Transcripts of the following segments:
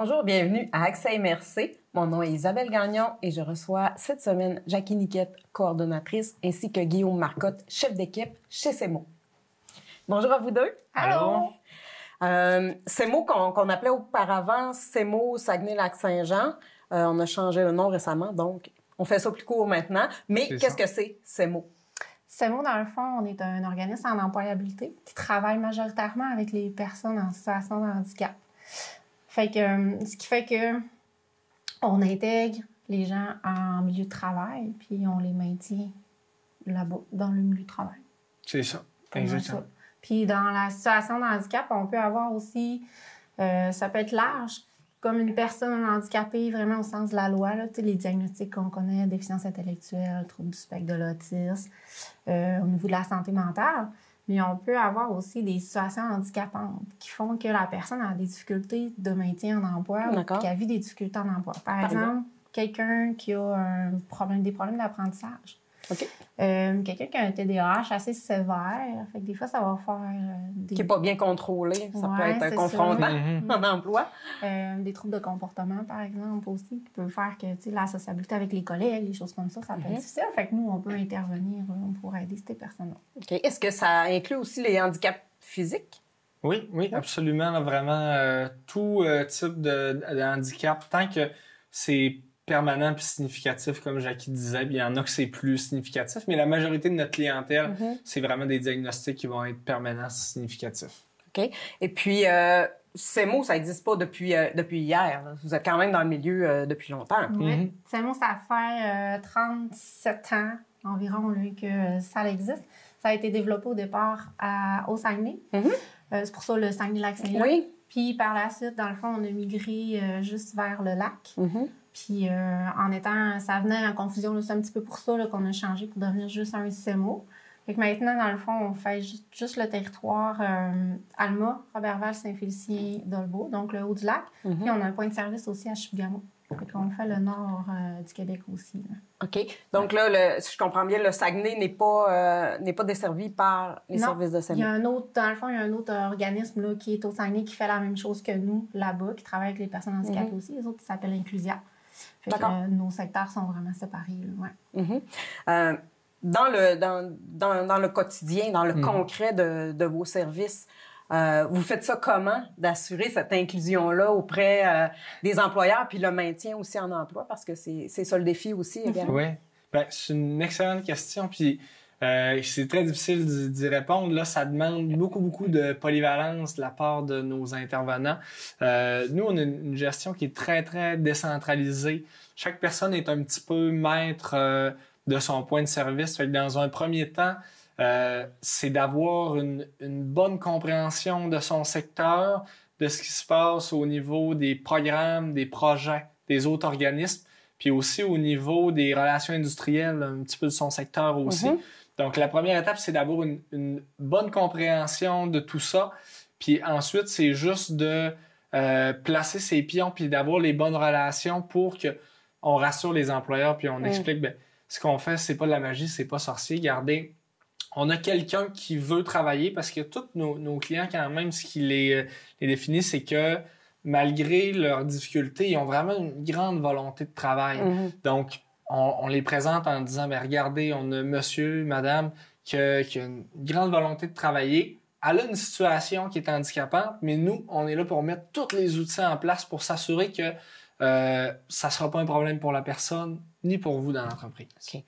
Bonjour, bienvenue à Accès MRC. Mon nom est Isabelle Gagnon et je reçois cette semaine Jackie Niquette, coordonnatrice, ainsi que Guillaume Marcotte, chef d'équipe chez CEMO. Bonjour à vous deux. Allô. CEMO qu'on appelait auparavant CEMO Saguenay-Lac-Saint-Jean. On a changé le nom récemment, donc on fait ça plus court maintenant. Mais qu'est-ce que c'est CEMO? CEMO, dans le fond, on est un organisme en employabilité qui travaille majoritairement avec les personnes en situation de handicap. Fait que, ce qui fait que on intègre les gens en milieu de travail, puis on les maintient là-bas, dans le milieu de travail. C'est ça, exactement. Puis dans la situation de handicap, on peut avoir aussi, ça peut être large, comme une personne handicapée, vraiment au sens de la loi, là, les diagnostics qu'on connaît, déficience intellectuelle, trouble du spectre de l'autisme, au niveau de la santé mentale. Mais on peut avoir aussi des situations handicapantes qui font que la personne a des difficultés de maintien en emploi ou qu'elle vit des difficultés en emploi. Par exemple, quelqu'un qui a des problèmes d'apprentissage. OK. Quelqu'un qui a un TDAH assez sévère. Fait que des fois, ça va faire Qui n'est pas bien contrôlé. Ça peut être confrontant en emploi. Des troubles de comportement, par exemple, aussi, qui peuvent faire que la sociabilité avec les collègues, les choses comme ça, ça peut être difficile. Fait que nous, on peut intervenir pour aider ces personnes-là. OK. Est-ce que ça inclut aussi les handicaps physiques? Oui, absolument. Là, vraiment, tout type de handicap, tant que c'est permanent puis significatif, comme Jackie disait. Il y en a que c'est plus significatif, mais la majorité de notre clientèle, c'est vraiment des diagnostics qui vont être permanents, significatifs. OK. Et puis, CEMO, ça n'existe pas depuis hier. Là. Vous êtes quand même dans le milieu depuis longtemps. Oui. CEMO, ça fait 37 ans environ là, que ça existe. Ça a été développé au départ au Saguenay. C'est pour ça le Saguenay-Lac-Saint-Jean. Oui. Puis par la suite, dans le fond, on a migré juste vers le lac. Puis ça venait en confusion, c'est un petit peu pour ça là, qu'on a changé pour devenir juste un CEMO. Fait que maintenant, dans le fond, on fait juste le territoire Alma, Roberval, Saint-Félicien, Dolbeau, donc le haut du lac. Puis on a un point de service aussi à Chibougamau. Fait qu'on fait le nord du Québec aussi. Là. OK. Donc là, si je comprends bien, le Saguenay n'est pas desservi par les services de CEMO. Il y a un autre, dans le fond, il y a un autre organisme là, qui est au Saguenay qui fait la même chose que nous là-bas, qui travaille avec les personnes handicapées aussi. Les autres, ils s'appellent Inclusia. Fait que nos secteurs sont vraiment séparés. Là, Dans le quotidien, dans le concret de vos services, vous faites ça comment, d'assurer cette inclusion-là auprès des employeurs, puis le maintien aussi en emploi, parce que c'est ça le défi aussi également. Oui, c'est une excellente question, puis c'est très difficile d'y répondre. Là, ça demande beaucoup de polyvalence de la part de nos intervenants. Nous, on a une gestion qui est très, très décentralisée. Chaque personne est un petit peu maître de son point de service. Fait que dans un premier temps, c'est d'avoir une bonne compréhension de son secteur, de ce qui se passe au niveau des programmes, des projets, des autres organismes, puis aussi au niveau des relations industrielles, un petit peu de son secteur aussi. Donc, la première étape, c'est d'avoir une bonne compréhension de tout ça. Puis ensuite, c'est juste de placer ses pions puis d'avoir les bonnes relations pour qu'on rassure les employeurs puis on explique, ce qu'on fait, c'est pas de la magie, c'est pas sorcier. Regardez, on a quelqu'un qui veut travailler parce que tous nos clients, quand même, ce qui les définit, c'est que malgré leurs difficultés, ils ont vraiment une grande volonté de travail. Donc, on les présente en disant, regardez, on a monsieur, madame, qui a une grande volonté de travailler. Elle a une situation qui est handicapante, mais nous, on est là pour mettre tous les outils en place pour s'assurer que ça sera pas un problème pour la personne, ni pour vous dans l'entreprise. Okay.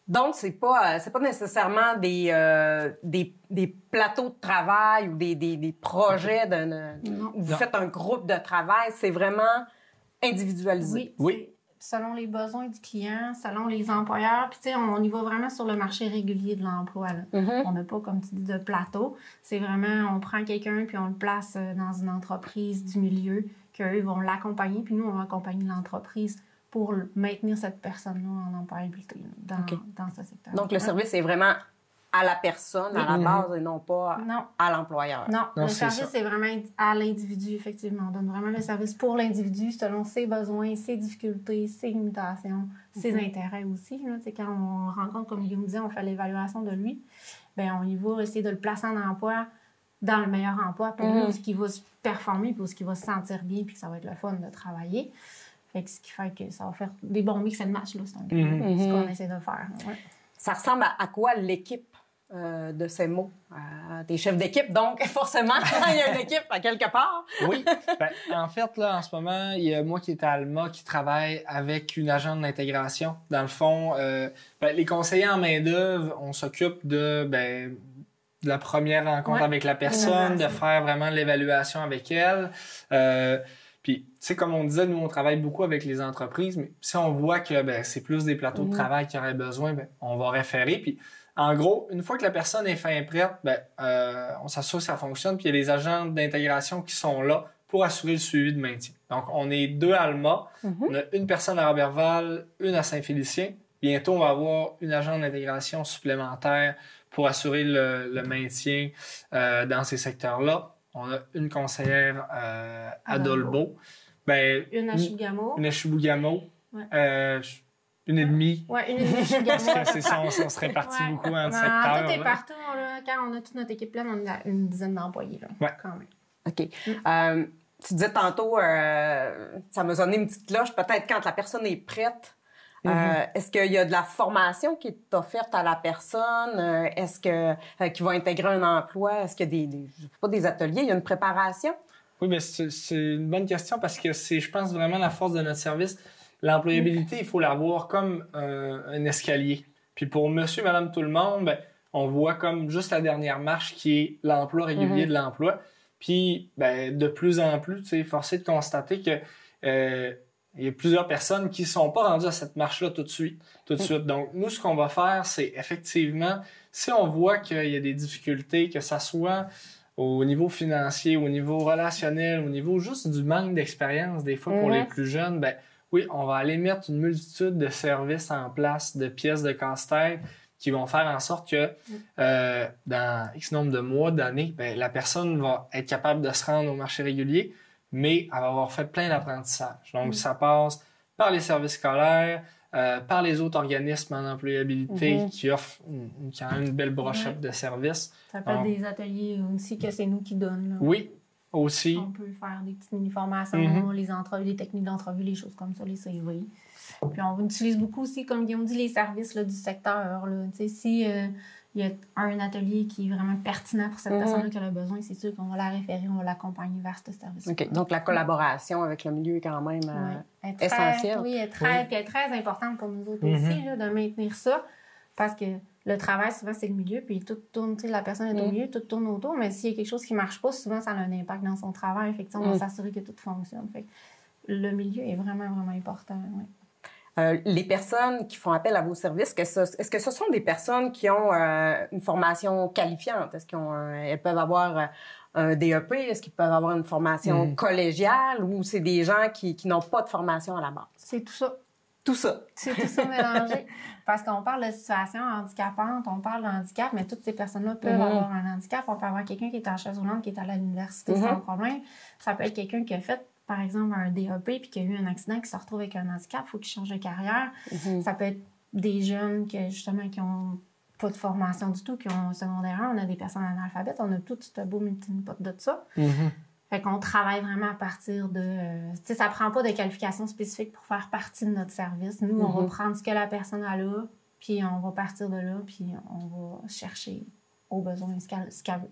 Donc, c'est pas nécessairement des plateaux de travail ou des projets où vous faites un groupe de travail. C'est vraiment individualisé. Oui. Selon les besoins du client, selon les employeurs. Puis, tu sais, on y va vraiment sur le marché régulier de l'emploi. Là. On n'a pas, comme tu dis, de plateau. C'est vraiment, on prend quelqu'un puis on le place dans une entreprise du milieu, qu'eux vont l'accompagner. Puis nous, on va accompagner l'entreprise pour maintenir cette personne-là en employabilité dans ce secteur. Donc, le service est vraiment à la personne, à la base, et non pas à l'employeur. Non, le service est vraiment à l'individu, effectivement. On donne vraiment le service pour l'individu selon ses besoins, ses difficultés, ses limitations, ses intérêts aussi. Là. Quand on rencontre, comme Guillaume disait, on fait l'évaluation de lui, on y va essayer de le placer en emploi dans le meilleur emploi pour lui, où ce qui va se performer, puis où ce qui va se sentir bien, puis que ça va être le fun de travailler. Fait que ce qui fait que ça va faire des bons mix and match, là, c'est un peu ce qu'on essaie de faire. Ouais. Ça ressemble à quoi l'équipe de ces mots? Des chefs d'équipe, donc forcément, il y a une équipe à quelque part. Oui. Ben, en fait, là, en ce moment, il y a moi qui est à Alma qui travaille avec une agente d'intégration. Dans le fond, les conseillers en main-d'œuvre, on s'occupe de la première rencontre avec la personne, de faire vraiment l'évaluation avec elle. Puis, tu sais, comme on disait, nous, on travaille beaucoup avec les entreprises, mais si on voit que c'est plus des plateaux de travail qui auraient besoin, on va référer. Puis, en gros, une fois que la personne est fin et prête, on s'assure que ça fonctionne. Puis, il y a les agents d'intégration qui sont là pour assurer le suivi de maintien. Donc, on est 2 à Alma. On a une personne à Robertval, une à Saint-Félicien. Bientôt, on va avoir une agent d'intégration supplémentaire pour assurer le maintien dans ces secteurs-là. On a une conseillère à Dolbeau. Une à Chibougamau. Une à Chibougamau. Ouais. Une et demie. Oui, une et demie à Chibougamau. Parce que c'est ça, on se répartit beaucoup en secteurs. Tout est partout. Là. Quand on a toute notre équipe pleine, on a une dizaine d'employés. Là, quand même. OK. Tu disais tantôt, ça m'a sonné une petite cloche, peut-être quand la personne est prête. Est-ce qu'il y a de la formation qui est offerte à la personne? Est-ce qu'il va intégrer un emploi? Est-ce qu'il y a des ateliers? Il y a une préparation? Oui, mais c'est une bonne question parce que c'est, je pense, vraiment la force de notre service. L'employabilité, il faut la voir comme un escalier. Puis pour monsieur, madame, tout le monde, on voit comme juste la dernière marche qui est l'emploi régulier de l'emploi. Puis de plus en plus, tu sais, forcé de constater que il y a plusieurs personnes qui ne sont pas rendues à cette marche-là tout de suite. Donc, nous, ce qu'on va faire, c'est effectivement, si on voit qu'il y a des difficultés, que ça soit au niveau financier, au niveau relationnel, au niveau juste du manque d'expérience, des fois, pour les plus jeunes, oui, on va aller mettre une multitude de services en place, de pièces de casse-tête qui vont faire en sorte que dans X nombre de mois, d'années, la personne va être capable de se rendre au marché régulier, mais elle va avoir fait plein d'apprentissages. Donc, ça passe par les services scolaires, par les autres organismes en employabilité qui offrent quand même une belle brochette de services. Ça peut être des ateliers aussi que c'est nous qui donnent. Là. Oui, aussi. On peut faire des petites mini-formations, les entrevues, les techniques d'entrevue, les choses comme ça, les CV. Puis on utilise beaucoup aussi, comme Guillaume dit, les services là, du secteur. Là. Si il y a un atelier qui est vraiment pertinent pour cette personne-là qui a le besoin, c'est sûr qu'on va la référer, on va l'accompagner vers ce service. OK. Donc, la collaboration avec le milieu est quand même essentielle. Oui, elle est très importante pour nous autres aussi, là, de maintenir ça. Parce que le travail, souvent, c'est le milieu, puis tout tourne, la personne est au milieu, tout tourne autour, mais s'il y a quelque chose qui ne marche pas, souvent, ça a un impact dans son travail. Fait que, on va s'assurer que tout fonctionne. Fait que le milieu est vraiment, vraiment important. Ouais. Les personnes qui font appel à vos services, est-ce que ce sont des personnes qui ont une formation qualifiante? Est-ce qu'elles peuvent avoir un DEP? Est-ce qu'ils peuvent avoir une formation collégiale? Ou c'est des gens qui n'ont pas de formation à la base? C'est tout ça. Tout ça. C'est tout ça mélangé. Parce qu'on parle de situation handicapante, on parle de handicap, mais toutes ces personnes-là peuvent avoir un handicap. On peut avoir quelqu'un qui est en chaise roulante, qui est allé à l'université sans problème. Ça peut être quelqu'un qui a fait, par exemple, un DEP puis qui a eu un accident, qui se retrouve avec un handicap, il faut qu'il change de carrière. Ça peut être des jeunes qui n'ont pas de formation du tout, qui ont un secondaire 1. On a des personnes analphabètes. On a tout ce beau melting pot de ça. Fait qu'on travaille vraiment à partir de... tu sais, ça prend pas de qualification spécifique pour faire partie de notre service. Nous, on va prendre ce que la personne a là, puis on va partir de là, puis on va chercher au besoin ce qu'elle veut.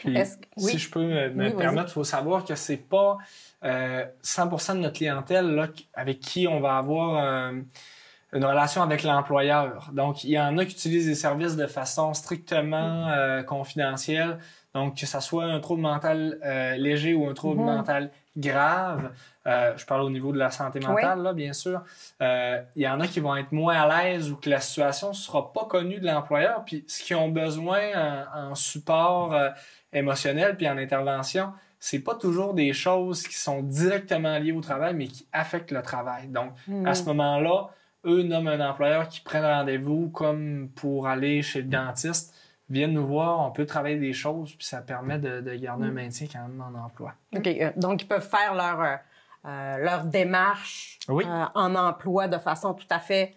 Puis, si je peux me permettre, il faut savoir que c'est pas 100% de notre clientèle là, avec qui on va avoir une relation avec l'employeur. Donc, il y en a qui utilisent les services de façon strictement confidentielle. Donc, que ça soit un trouble mental léger ou un trouble mental grave, je parle au niveau de la santé mentale, là, bien sûr, il y en a qui vont être moins à l'aise ou que la situation ne sera pas connue de l'employeur. Puis, ce qu'ils ont besoin en support émotionnel puis en intervention, c'est pas toujours des choses qui sont directement liées au travail, mais qui affectent le travail. Donc, à ce moment-là, eux nomment un employeur qui prenne rendez-vous comme pour aller chez le dentiste, viennent nous voir, on peut travailler des choses, puis ça permet de garder un maintien quand même en emploi. OK. Donc, ils peuvent faire leur démarche en emploi de façon tout à fait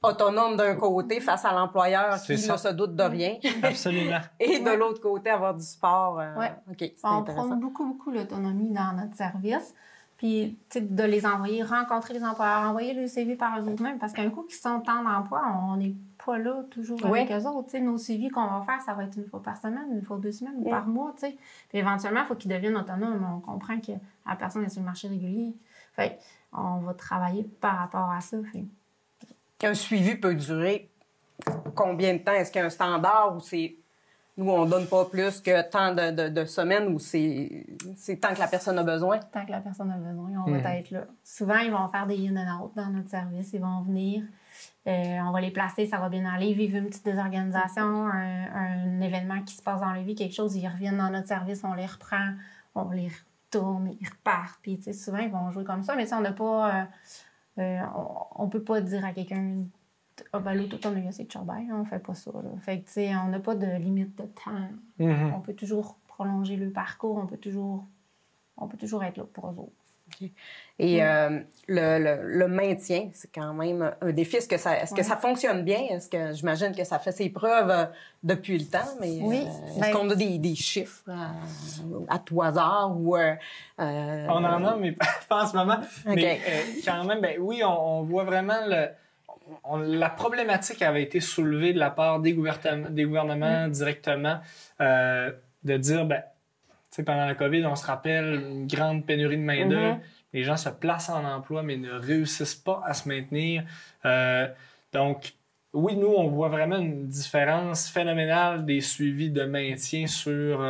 autonome d'un côté face à l'employeur qui ne se doute de rien. Absolument. Et de l'autre côté, avoir du support. OK, c'est On intéressant. prône beaucoup l'autonomie dans notre service. Puis, de les envoyer, rencontrer les employeurs, envoyer le CV par eux-mêmes. Parce qu'un coup qu'ils sont en emploi, on n'est pas là toujours avec eux autres. Nos suivis qu'on va faire, ça va être une fois par semaine, une fois 2 semaines, ou par mois. Puis éventuellement, il faut qu'ils deviennent autonomes. On comprend que la personne est sur le marché régulier. Fait on va travailler par rapport à ça. Un suivi peut durer combien de temps? Est-ce qu'il y a un standard ou c'est... Nous, on donne pas plus que tant de semaines ou c'est tant que la personne a besoin? Tant que la personne a besoin, on va être là. Souvent, ils vont faire des in and out dans notre service. Ils vont venir, on va les placer, ça va bien aller, vivre une petite désorganisation, un événement qui se passe dans leur vie, quelque chose, ils reviennent dans notre service, on les reprend, on les retourne, ils repartent. Puis, souvent, ils vont jouer comme ça, mais ça, on n'a pas... on peut pas dire à quelqu'un... Ah ben l'autonomie, c'est toujours bien, on fait pas ça. Là. Fait que, tu sais, on n'a pas de limite de temps. On peut toujours prolonger le parcours, on peut toujours être là pour eux autres. Okay. Et le maintien, c'est quand même un défi. Est-ce que ça fonctionne bien? Est-ce que j'imagine que ça fait ses preuves depuis le temps, mais est-ce qu'on a des chiffres à tout hasard ou on en a, mais pas en ce moment. Okay. Mais quand même, oui, on voit vraiment la problématique avait été soulevée de la part des gouvernements directement, de dire, pendant la COVID, on se rappelle une grande pénurie de main-d'œuvre. Les gens se placent en emploi, mais ne réussissent pas à se maintenir. Donc, oui, nous, on voit vraiment une différence phénoménale des suivis de maintien sur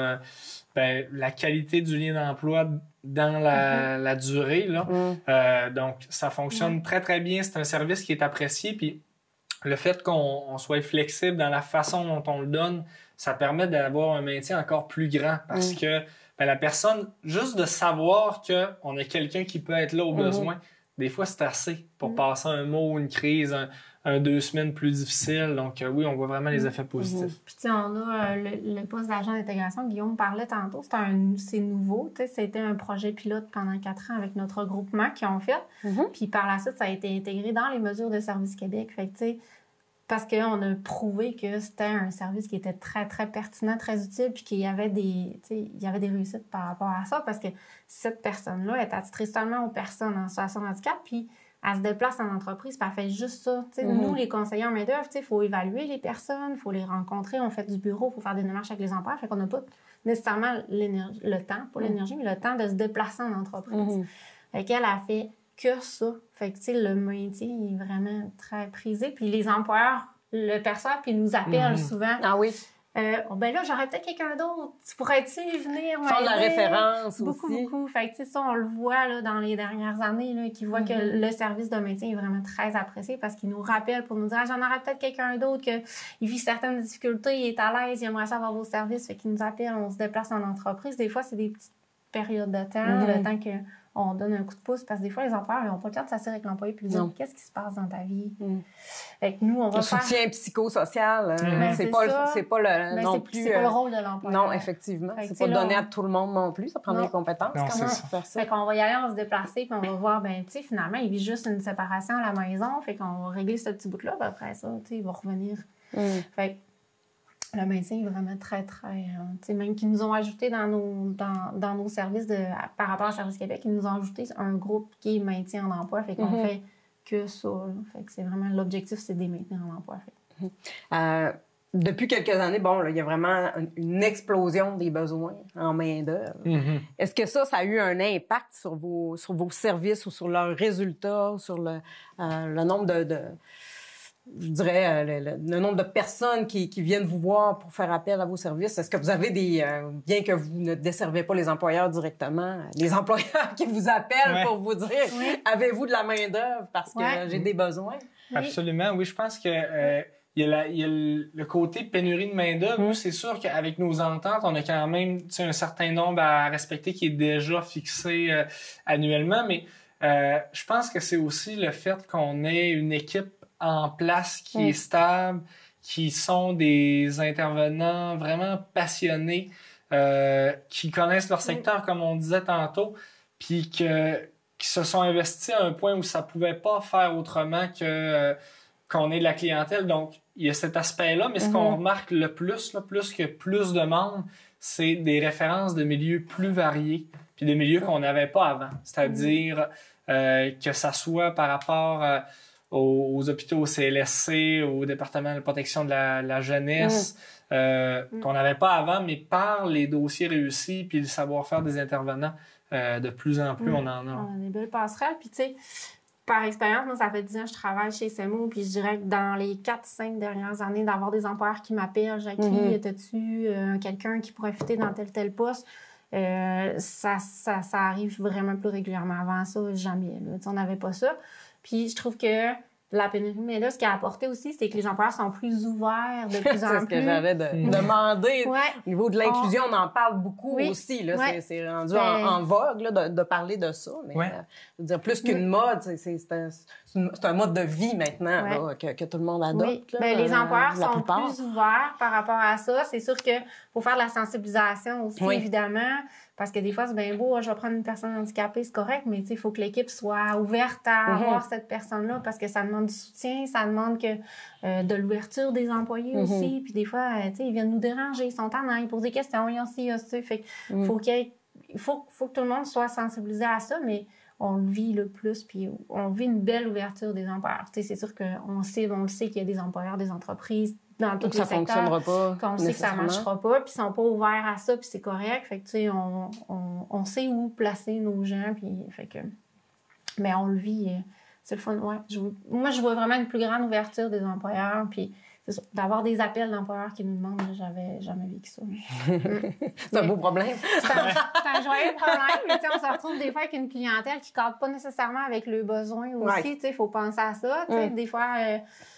la qualité du lien d'emploi dans la durée. Là. Donc, ça fonctionne très, très bien. C'est un service qui est apprécié. Puis, le fait qu'on soit flexible dans la façon dont on le donne, ça permet d'avoir un maintien encore plus grand parce que la personne, juste de savoir qu'on a quelqu'un qui peut être là au besoin, des fois, c'est assez pour passer un mot, une crise, 2 semaines plus difficiles. Donc, oui, on voit vraiment les effets positifs. Puis, tu sais, on a le poste d'agent d'intégration. Guillaume parlait tantôt. C'est nouveau. Tu sais, c'était un projet pilote pendant 4 ans avec notre regroupement qu'ils ont fait. Puis, par la suite, ça a été intégré dans les mesures de Service Québec. Fait que, tu sais, parce qu'on a prouvé que c'était un service qui était très, très pertinent, très utile, puis qu'il y avait des réussites par rapport à ça, parce que cette personne-là est attitrée seulement aux personnes en situation de handicap, puis elle se déplace en entreprise, puis elle fait juste ça. Nous, les conseillers en main-d'œuvre, il faut évaluer les personnes, il faut les rencontrer, on fait du bureau, il faut faire des démarches avec les employeurs, fait qu'on n'a pas nécessairement le temps, pas l'énergie, mais le temps de se déplacer en entreprise. Fait qu'elle a fait que ça. Fait que, tu sais, le maintien est vraiment très prisé. Puis les employeurs le perçoivent puis nous appellent souvent. Ah oui. Ben là, j'aurais peut-être quelqu'un d'autre. Tu pourrais-tu venir m'aider? Faire de la référence aussi. Beaucoup. Fait que, tu sais, ça, on le voit là, dans les dernières années, là, qui voit que le service de maintien est vraiment très apprécié parce qu'il nous rappelle pour nous dire j'en aurais peut-être quelqu'un d'autre qui vit certaines difficultés, il est à l'aise, il aimerait ça avoir vos services. Fait qu'il nous appelle, on se déplace en entreprise. Des fois, c'est des petites périodes de temps, le temps qu'on donne un coup de pouce, parce que des fois, les employeurs n'ont pas le temps de s'assurer avec l'employé puis de dire qu'est-ce qui se passe dans ta vie. Fait que nous, on va le soutien psychosocial, c'est pas le non plus. C'est pas le rôle de l'employeur. Non, effectivement. C'est pas donné à tout le monde non plus. Ça prend des compétences. Non, comment faire ça? Fait qu'on va y aller, on va se déplacer, puis on va voir, tu sais, finalement, il vit juste une séparation à la maison. Fait qu'on va régler ce petit bout-là, puis après ça, tu sais, il va revenir. Fait que le maintien est vraiment très, très... tu sais, même qu'ils nous ont ajouté dans nos services par rapport à Service Québec, ils nous ont ajouté un groupe qui est maintien en emploi. Fait qu'on fait que ça. Là. Fait que c'est vraiment... L'objectif, c'est de les maintenir en emploi. Depuis quelques années, là, il y a vraiment une explosion des besoins en main-d'œuvre. Est-ce que ça a eu un impact sur vos services ou sur leurs résultats, sur le nombre je dirais, le nombre de personnes qui viennent vous voir pour faire appel à vos services? Est-ce que vous avez bien que vous ne desservez pas les employeurs directement, les employeurs qui vous appellent pour vous dire avez-vous de la main-d'œuvre parce que j'ai des besoins? Absolument, oui. Je pense que il y a le côté pénurie de main-d'œuvre. Nous, c'est sûr qu'avec nos ententes, on a quand même un certain nombre à respecter qui est déjà fixé annuellement, mais je pense que c'est aussi le fait qu'on ait une équipe en place qui est stable, qui sont des intervenants vraiment passionnés, qui connaissent leur secteur, comme on disait tantôt, puis qui se sont investis à un point où ça pouvait pas faire autrement que qu'on ait de la clientèle. Donc, il y a cet aspect-là, mais ce qu'on remarque le plus, là, plus que plus de monde, c'est des références de milieux plus variés, puis des milieux qu'on n'avait pas avant. C'est-à-dire que ça soit par rapport aux hôpitaux, au CLSC, au département de protection de la jeunesse, qu'on n'avait pas avant, mais par les dossiers réussis puis le savoir-faire des intervenants, de plus en plus, on en a. On a des belles passerelles. Puis, tu sais, par expérience, moi, ça fait 10 ans que je travaille chez SEMO, puis je dirais que dans les 4-5 dernières années, d'avoir des employeurs qui m'appellent, Jackie, as-tu quelqu'un qui pourrait fitter dans tel poste? Ça arrive vraiment plus régulièrement. Avant ça, jamais. Là. On n'avait pas ça. Puis je trouve que la pénurie, mais là, ce qui a apporté aussi, c'est que les employeurs sont plus ouverts de plus en plus. C'est ce que j'avais demandé. Ouais. Au niveau de l'inclusion, on en parle beaucoup aussi. Là. Ouais. C'est rendu en vogue là, de parler de ça. Mais je veux dire, plus qu'une mode, c'est un mode de vie maintenant là, que tout le monde adopte. Là, les employeurs sont plus ouverts par rapport à ça. C'est sûr qu'il faut faire de la sensibilisation aussi, évidemment. Parce que des fois, c'est bien beau, je vais prendre une personne handicapée, c'est correct, mais il faut que l'équipe soit ouverte à avoir cette personne-là parce que ça demande du soutien, ça demande de l'ouverture des employés aussi. Puis des fois, ils viennent nous déranger, ils sont tannants, ils posent des questions, ils ont ci, ils ont ça. Fait qu'il faut que tout le monde soit sensibilisé à ça, mais on le vit le plus, puis on vit une belle ouverture des employeurs. C'est sûr qu'on le sait qu'il y a des employeurs, des entreprises, dans tous les secteurs, fonctionnera pas. Qu'on sait que ça ne marchera pas, puis ils sont pas ouverts à ça, puis c'est correct. Fait que, tu sais, on sait où placer nos gens, puis fait que... Mais on le vit, c'est le fun, ouais. Moi, je vois vraiment une plus grande ouverture des employeurs, puis c'est ça, d'avoir des appels d'employeurs qui nous demandent, j'avais jamais vécu ça. C'est un beau problème. C'est un joyeux problème, mais tu sais, on se retrouve des fois avec une clientèle qui ne cadre pas nécessairement avec leurs besoins aussi, tu sais, il faut penser à ça, tu sais, des fois...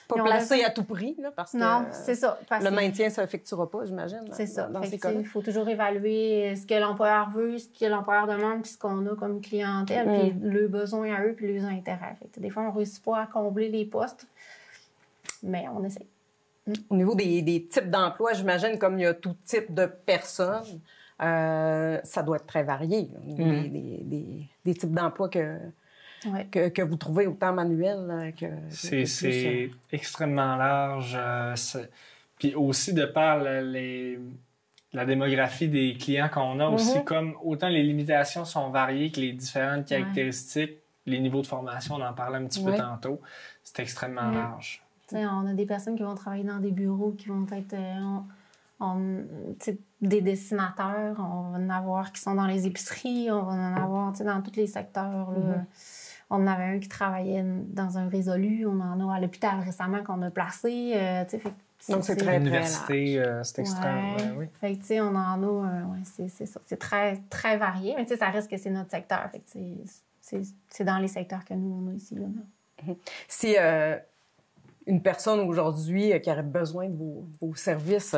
Pas placé à tout prix, là, parce que c'est ça, le maintien ne s'effectuera pas, j'imagine. C'est ça. Dans ces cas-là. Il faut toujours évaluer ce que l'employeur veut, ce que l'employeur demande, puis ce qu'on a comme clientèle, puis le besoin à eux, puis leurs intérêts. Fait que, des fois, on ne réussit pas à combler les postes, mais on essaie. Au niveau des types d'emplois, j'imagine, comme il y a tout type de personnes, ça doit être très varié. Des types d'emplois que vous trouvez autant manuels que... C'est extrêmement large. Puis aussi, de par la démographie des clients qu'on a, aussi, comme autant les limitations sont variées que les différentes caractéristiques, les niveaux de formation, on en parlait un petit peu tantôt, c'est extrêmement large. T'sais, on a des personnes qui vont travailler dans des bureaux, qui vont être des dessinateurs, on va en avoir qui sont dans les épiceries, on va en avoir dans tous les secteurs. Là. On en avait un qui travaillait dans un résolu, on en a à l'hôpital récemment qu'on a placé. Donc, c'est très, l'université, c'est extrême. Oui. Fait que, on en a, c'est ça. C'est très, très varié, mais ça reste que c'est notre secteur. Fait que, c'est dans les secteurs que nous, on a ici. Là. Si une personne aujourd'hui qui aurait besoin de vos services,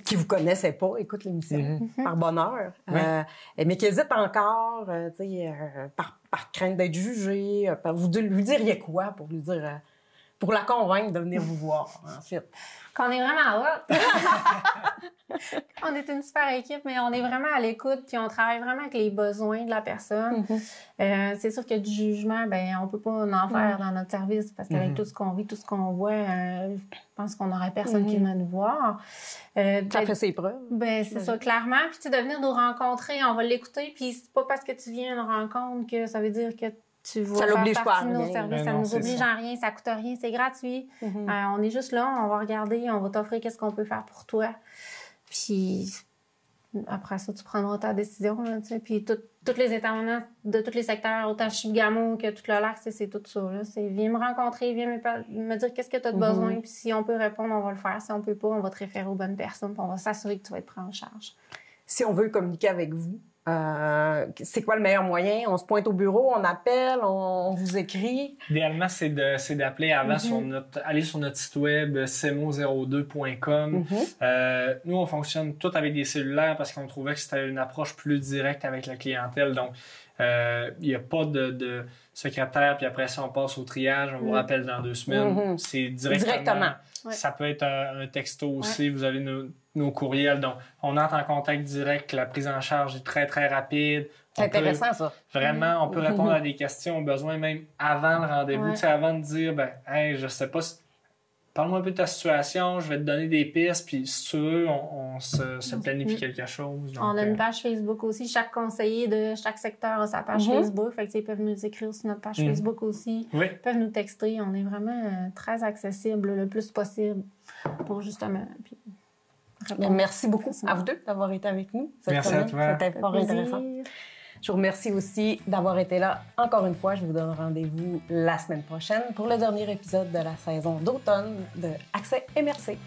qui ne vous connaissait pas, écoute l'émission, par bonheur, mais qui hésite encore, par crainte d'être jugée, vous lui diriez quoi pour lui dire... pour la convaincre de venir vous voir, ensuite? Qu'on est vraiment hot! On est une super équipe, mais on est vraiment à l'écoute, puis on travaille vraiment avec les besoins de la personne. C'est sûr que du jugement, on peut pas en faire dans notre service, parce qu'avec tout ce qu'on vit, tout ce qu'on voit, je pense qu'on n'aurait personne qui vient nous voir. Ça fait ses preuves. C'est ça, clairement. Puis de venir nous rencontrer, on va l'écouter, puis c'est pas parce que tu viens à une rencontre que ça veut dire que tu vas faire partie de nos services. Ça nous oblige à rien, ça coûte rien, c'est gratuit. On est juste là, on va regarder, on va t'offrir qu'est-ce qu'on peut faire pour toi. Puis après ça, tu prendras ta décision. Là, puis tous les intervenants de tous les secteurs, autant Chibougamau que tout le lac, c'est tout ça. Là. Viens me rencontrer, viens me dire qu'est-ce que tu as de besoin. Puis si on peut répondre, on va le faire. Si on peut pas, on va te référer aux bonnes personnes. Puis on va s'assurer que tu vas être pris en charge. Si on veut communiquer avec vous, c'est quoi le meilleur moyen? On se pointe au bureau, on appelle, on vous écrit? Idéalement, c'est d'appeler avant aller sur notre site web semo02.com. Nous, on fonctionne tout avec des cellulaires parce qu'on trouvait que c'était une approche plus directe avec la clientèle. Donc, il n'y a pas de secrétaire, puis après ça, on passe au triage, on vous rappelle dans 2 semaines. C'est directement. Ça peut être un texto aussi. Vous allez nos courriels. Donc, on entre en contact direct, la prise en charge est très, très rapide. C'est intéressant, ça. Vraiment, on peut répondre à des questions au besoin même avant le rendez-vous. Ouais. Tu sais, avant de dire, hey, je sais pas, parle-moi un peu de ta situation, je vais te donner des pistes, puis si tu veux, on se planifie quelque chose. Donc, On a une page Facebook aussi. Chaque conseiller de chaque secteur a sa page Facebook. Fait que, ils peuvent nous écrire sur notre page Facebook aussi. Oui. Ils peuvent nous texter. On est vraiment très accessible le plus possible pour justement... Puis, merci beaucoup à vous deux d'avoir été avec nous cette Merci semaine. à toi. C'était fort intéressant. Je vous remercie aussi d'avoir été là encore une fois. Je vous donne rendez-vous la semaine prochaine pour le dernier épisode de la saison d'automne de Accès MRC.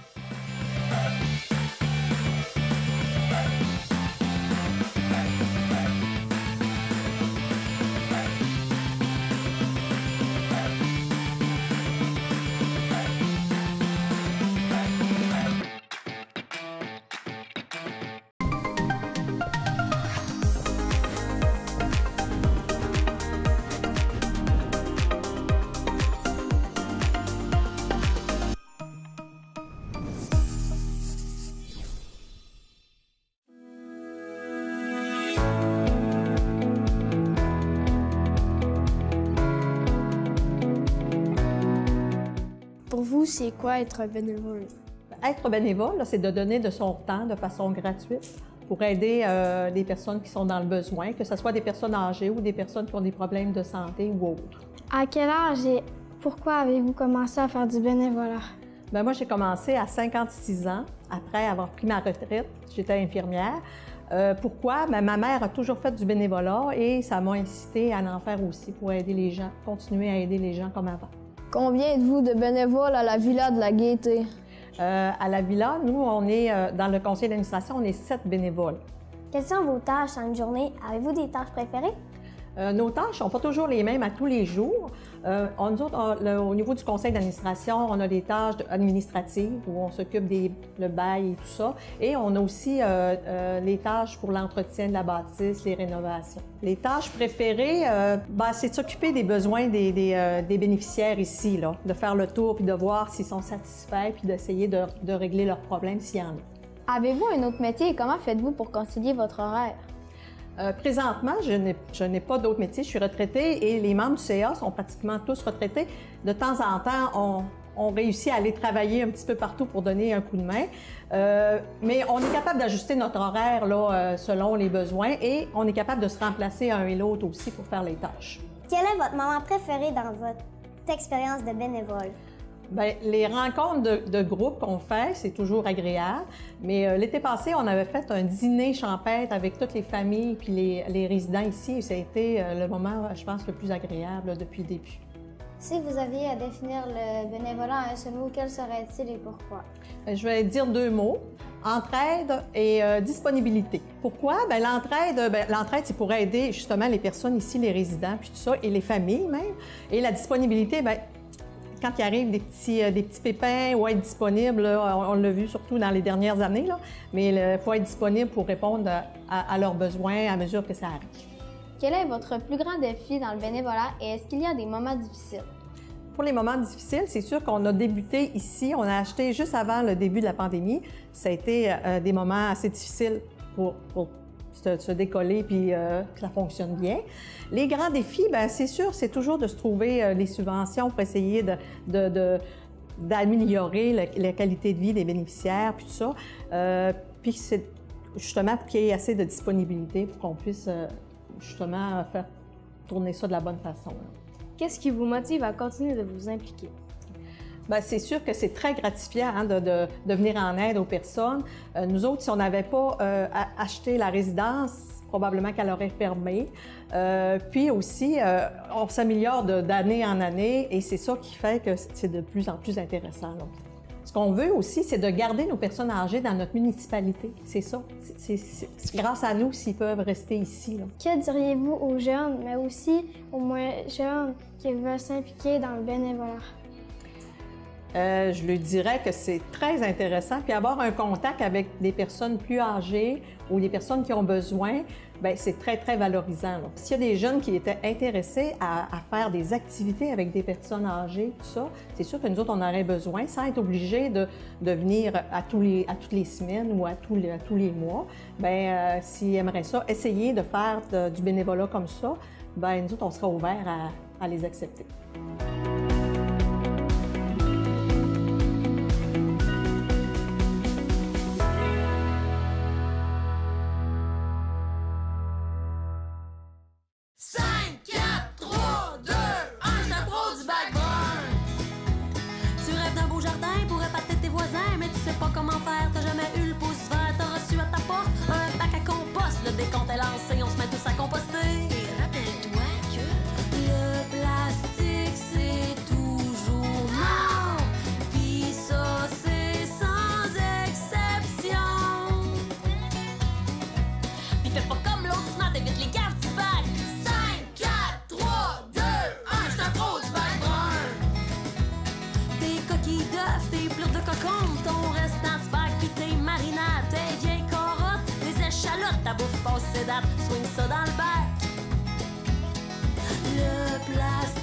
Pour vous, c'est quoi être bénévole? Être bénévole, c'est de donner de son temps de façon gratuite pour aider des personnes qui sont dans le besoin, que ce soit des personnes âgées ou des personnes qui ont des problèmes de santé ou autres. À quel âge et pourquoi avez-vous commencé à faire du bénévolat? Bien, moi, j'ai commencé à 56 ans, après avoir pris ma retraite. J'étais infirmière. Pourquoi? Bien, ma mère a toujours fait du bénévolat et ça m'a incité à en faire aussi pour aider les gens, continuer à aider les gens comme avant. Combien êtes-vous de bénévoles à la Villa de la Gaîté? À la Villa, nous, on est dans le conseil d'administration, on est 7 bénévoles. Quelles sont vos tâches en une journée? Avez-vous des tâches préférées? Nos tâches ne sont pas toujours les mêmes à tous les jours. Nous autres, au niveau du conseil d'administration, on a des tâches administratives où on s'occupe le bail et tout ça. Et on a aussi les tâches pour l'entretien de la bâtisse, les rénovations. Les tâches préférées, c'est de s'occuper des besoins des bénéficiaires ici, là, de faire le tour puis de voir s'ils sont satisfaits puis d'essayer de régler leurs problèmes s'il y en a. Avez-vous un autre métier et comment faites-vous pour concilier votre horaire? Présentement, je n'ai pas d'autre métier. Je suis retraitée et les membres du CA sont pratiquement tous retraités. De temps en temps, on réussit à aller travailler un petit peu partout pour donner un coup de main. Mais on est capable d'ajuster notre horaire là, selon les besoins et on est capable de se remplacer un et l'autre aussi pour faire les tâches. Quel est votre moment préféré dans votre expérience de bénévole? Bien, les rencontres de groupe qu'on fait, c'est toujours agréable. Mais l'été passé, on avait fait un dîner champêtre avec toutes les familles puis les résidents ici. Et ça a été le moment, je pense, le plus agréable là, depuis le début. Si vous aviez à définir le bénévolat en un seul mot, quel serait-il et pourquoi? Bien, je vais dire 2 mots. Entraide et disponibilité. Pourquoi? Bien, l'entraide, c'est pour aider justement les personnes ici, les résidents, puis tout ça, et les familles même. Et la disponibilité, bien, quand il arrive des petits pépins ou être disponible, là, on l'a vu surtout dans les dernières années, là, mais il faut être disponible pour répondre à leurs besoins à mesure que ça arrive. Quel est votre plus grand défi dans le bénévolat et est-ce qu'il y a des moments difficiles? Pour les moments difficiles, c'est sûr qu'on a débuté ici, on a acheté juste avant le début de la pandémie. Ça a été des moments assez difficiles pour se décoller puis que ça fonctionne bien. Les grands défis, bien, c'est sûr, c'est toujours de se trouver les subventions pour essayer d'améliorer la qualité de vie des bénéficiaires puis tout ça. Puis c'est justement pour qu'il y ait assez de disponibilité pour qu'on puisse justement faire tourner ça de la bonne façon. Qu'est-ce qui vous motive à continuer de vous impliquer? Bien, c'est sûr que c'est très gratifiant hein, de venir en aide aux personnes. Nous autres, si on n'avait pas acheté la résidence, probablement qu'elle aurait fermé. Puis aussi, on s'améliore d'année en année et c'est ça qui fait que c'est de plus en plus intéressant. Là. Ce qu'on veut aussi, c'est de garder nos personnes âgées dans notre municipalité. C'est ça. C'est grâce à nous s'ils peuvent rester ici. Là. Que diriez-vous aux jeunes, mais aussi aux moins jeunes qui veulent s'impliquer dans le bénévolat? Je lui dirais que c'est très intéressant. Puis avoir un contact avec des personnes plus âgées ou des personnes qui ont besoin, bien, c'est très, très valorisant. S'il y a des jeunes qui étaient intéressés à faire des activités avec des personnes âgées, tout ça, c'est sûr que nous autres, on aurait besoin, sans être obligés de venir à toutes les semaines ou à tous les mois. Bien, s'ils aimeraient ça, essayer de faire du bénévolat comme ça, bien, nous autres, on sera ouverts à les accepter. On se met tous à composter. Et rappelle-toi que le plastique, c'est toujours mort. Pis ça, c'est sans exception. Pis fais pas comme l'autre, sinon t'évites les gaffes du bac. 5, 4, 3, 2, 1, j't'en trop du bac brun. Tes coquilles d'œufs, tes plures de cocon, ton restant de bac, pis tes marinades, tes vieilles carottes, les échalotes, ta bouffe passe ses dates, swing ça dans le bac. Le plastique.